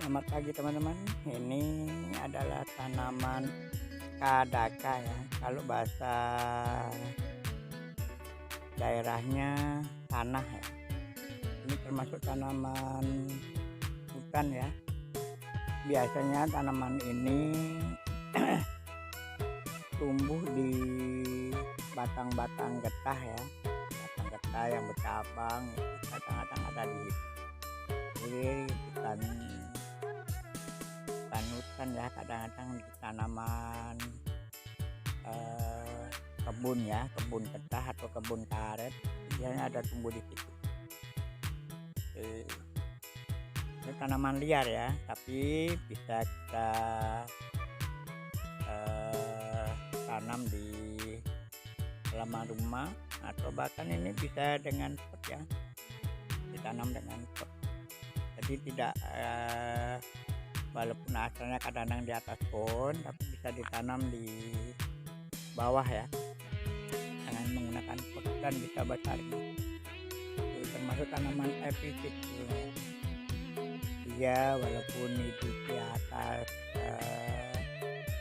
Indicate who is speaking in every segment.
Speaker 1: Selamat pagi teman-teman. Ini adalah tanaman kadaka ya. Kalau bahasa daerahnya tanah ya. Ini termasuk tanaman hutan ya. Biasanya tanaman ini tumbuh di batang-batang getah ya. Batang getah yang bercabang itu kadang-kadang ada di hutan hutan ya, kadang-kadang di tanaman kebun ya, kebun getah atau kebun karet biasanya ada tumbuh di situ. Ini tanaman liar ya, tapi bisa kita tanam di halaman rumah atau bahkan ini bisa dengan pot ya, ditanam dengan pot. Jadi tidak walaupun asalnya kadang-kadang di atas pohon, tapi bisa ditanam di bawah ya dengan menggunakan pot dan bisa besar. Itu termasuk tanaman epifit. Dia walaupun hidup di atas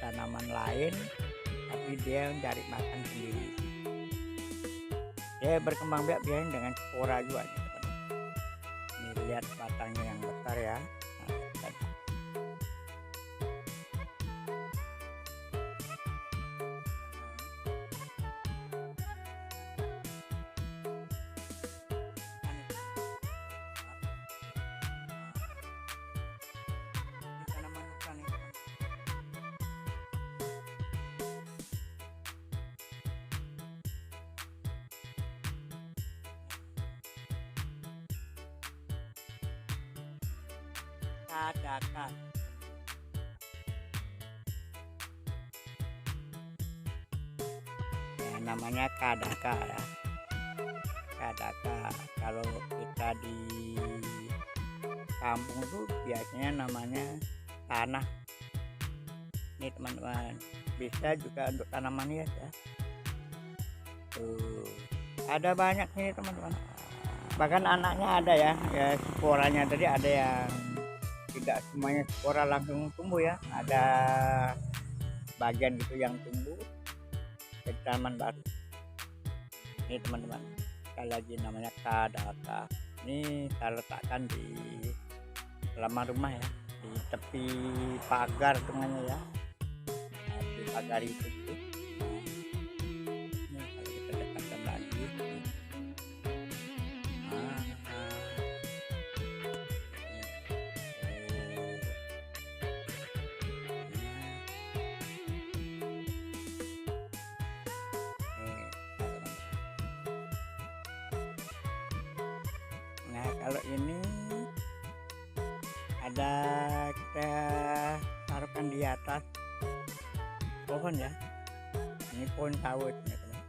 Speaker 1: tanaman lain, tapi dia mencari makan sendiri. Dia berkembang biak biasanya dengan spora juga nih teman-teman. Ini lihat batangnya yang besar ya. Kadaka. Ya, namanya kadaka ya. Kadaka. Kalau kita di kampung tuh biasanya namanya tanah. Ini teman-teman. Bisa juga untuk tanaman hias ya. Tuh. Ada banyak nih teman-teman. Bahkan anaknya ada ya, sporanya tadi ada yang tidak semuanya spora langsung tumbuh ya, ada bagian gitu yang tumbuh jadi tanaman baru. Ini teman-teman, sekali lagi namanya kadaka. Ini saya letakkan di halaman rumah ya, di tepi pagar tengahnya ya, di pagar itu tuh. Ini kalau kita dekatkan lagi. Nah kalau ini ada kita taruhkan di atas pohon ya. Ini pohon sawo teman-teman.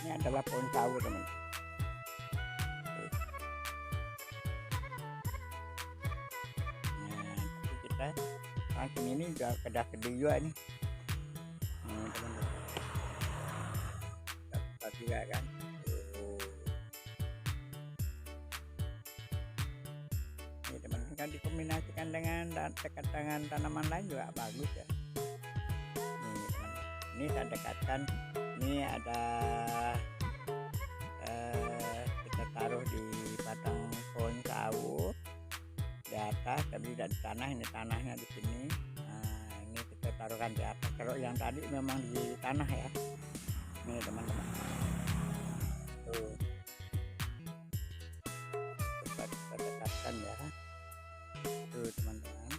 Speaker 1: Ini adalah pohon sawo teman. Nah tapi kita langsung ini juga kedah gede juga nih. Teman-teman. Dapat juga kan. Ini teman-teman kan dikombinasikan dengan dekat dengan tanaman lain juga bagus ya. Ini teman, ini saya dekatkan. Ini ada kita taruh di batang pohon sawo di atas, tapi tidak di tanah. Ini tanahnya di sini. Nah ini kita taruhkan di atas. Kalau yang tadi memang di tanah ya. Ini teman-teman. Tuh. Kita dekatkan ya. Tuh teman-teman,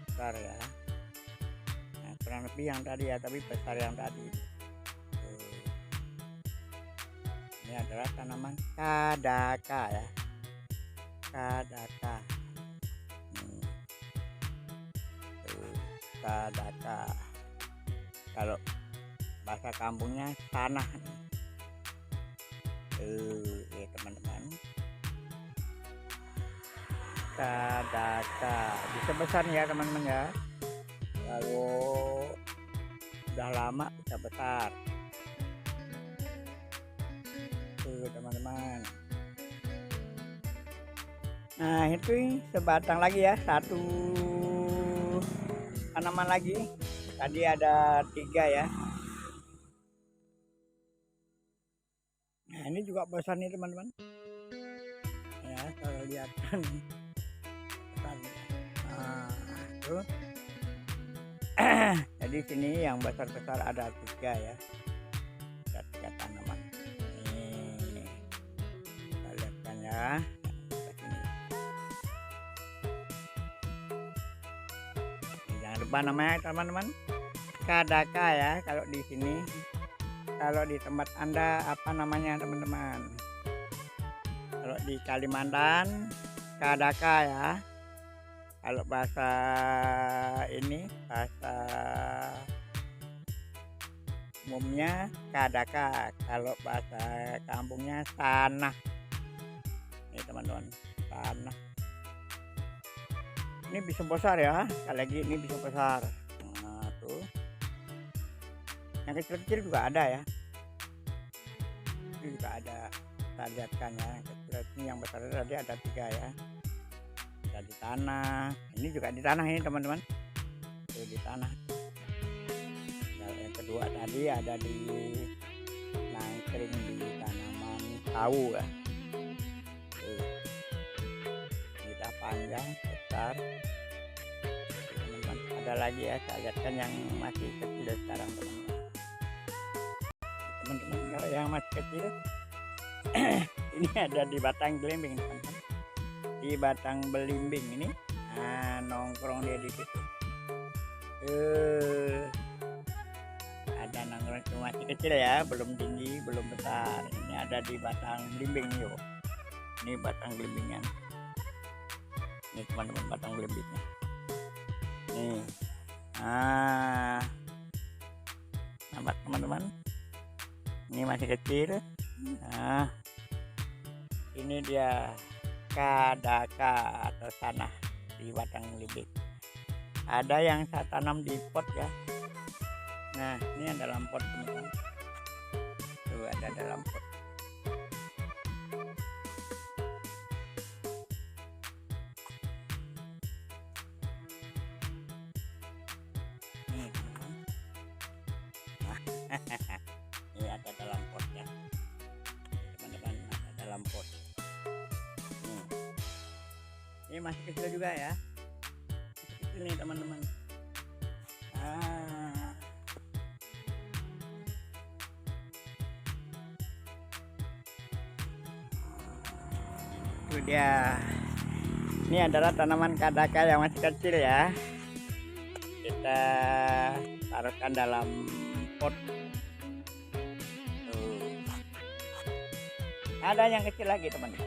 Speaker 1: besar ya. Nah, kurang lebih yang tadi ya, tapi besar yang tadi. Tuh. Ini adalah tanaman kadaka ya, kadaka. Tuh, kadaka. Kalau bahasa kampungnya tanah. Tuh ya teman-teman, kadaka bisa besar ya teman-teman ya. Kalau udah lama bisa besar. Tuh teman-teman. Nah itu sebatang lagi ya, satu tanaman lagi. Tadi ada 3 ya. Nah ini juga besar nih teman-teman. Ya kalau lihat kan besar. Nah itu. Jadi sini yang besar-besar ada 3 ya. Ada 3 tanaman. Ini kita lihatkan ya. Jangan lupa namanya teman-teman, kadaka ya kalau di sini. Kalau di tempat Anda apa namanya teman-teman? Kalau di Kalimantan kadaka ya. Kalau bahasa ini bahasa umumnya kadaka, kalau bahasa kampungnya tanah. Ini teman-teman, tanah. Ini bisa besar ya, sekali lagi ini bisa besar. Nah tuh, yang kecil-kecil juga ada ya. Ini juga ada, kita lihatkan ya. Yang kecil ini, yang besar tadi ada 3 ya. Ada di tanah, ini juga di tanah ini teman-teman. Tuh di tanah. Yang kedua tadi ada di nangkring di tanaman tahu ya. Tidak panjang besar teman-teman. Ada lagi ya, saya lihatkan yang masih kecil sekarang teman-teman. Kalau yang masih kecil ini ada di batang belimbing teman-teman. Di batang belimbing ini, nah nongkrong dia di situ. Ada nongkrong, cuma masih kecil ya, belum tinggi, belum besar. Ini ada di batang belimbing yuk. Ini batang belimbingnya. Ini teman-teman batang belimbingnya. Nih, nampak teman-teman. Ini masih kecil. Nah, ini dia kadaka atau tanah di batang belimbing. Ada yang saya tanam di pot ya. Nah ini ada dalam pot teman-teman. Tuh ada dalam pot. Nih teman-teman. Ini ada dalam pot ya teman-teman, ada dalam pot. Ini masih kecil juga ya, masih kecil nih teman-teman. Itu dia. Ini adalah tanaman kadaka yang masih kecil ya. Kita taruhkan dalam pot. Tuh. Ada yang kecil lagi teman-teman.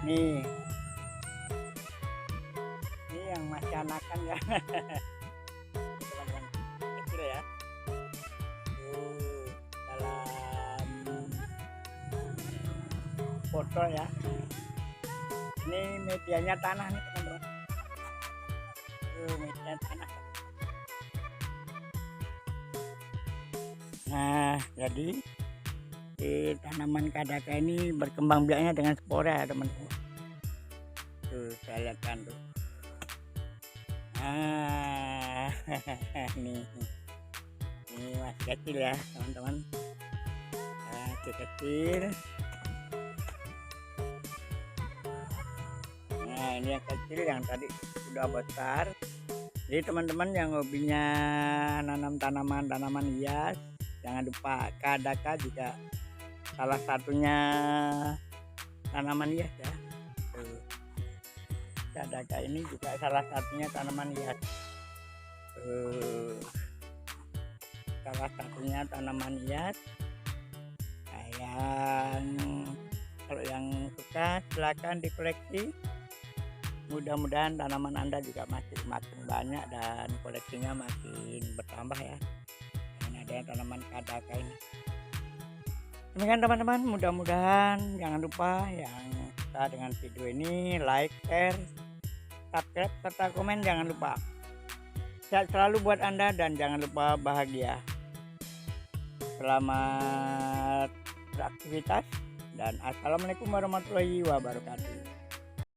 Speaker 1: Nih, ini yang masih anakan ya. Teman-teman kecil ya. Dalam foto ya. Ini medianya tanah nih teman-teman. Media tanah. Nah, jadi tanaman kadaka ini berkembang biaknya dengan spora ya teman-teman. Tuh saya lihatkan tuh. Nih, ini masih kecil ya teman-teman. Masih kecil. Nah ini yang kecil, yang tadi sudah besar. Jadi teman-teman yang hobinya nanam tanaman hias, jangan lupa kadaka juga salah satunya tanaman hias ya. Tuh. Kadaka ini juga salah satunya tanaman hias. Salah satunya tanaman hias. Kalau yang suka silakan dikoleksi. Mudah-mudahan tanaman Anda juga makin banyak dan koleksinya makin bertambah ya. Dan ada yang tanaman kadaka ini. Demikian teman-teman, mudah-mudahan jangan lupa yang suka dengan video ini like, share, subscribe, serta komen jangan lupa. Sehat selalu buat Anda dan jangan lupa bahagia. selamat beraktivitas dan assalamualaikum warahmatullahi wabarakatuh.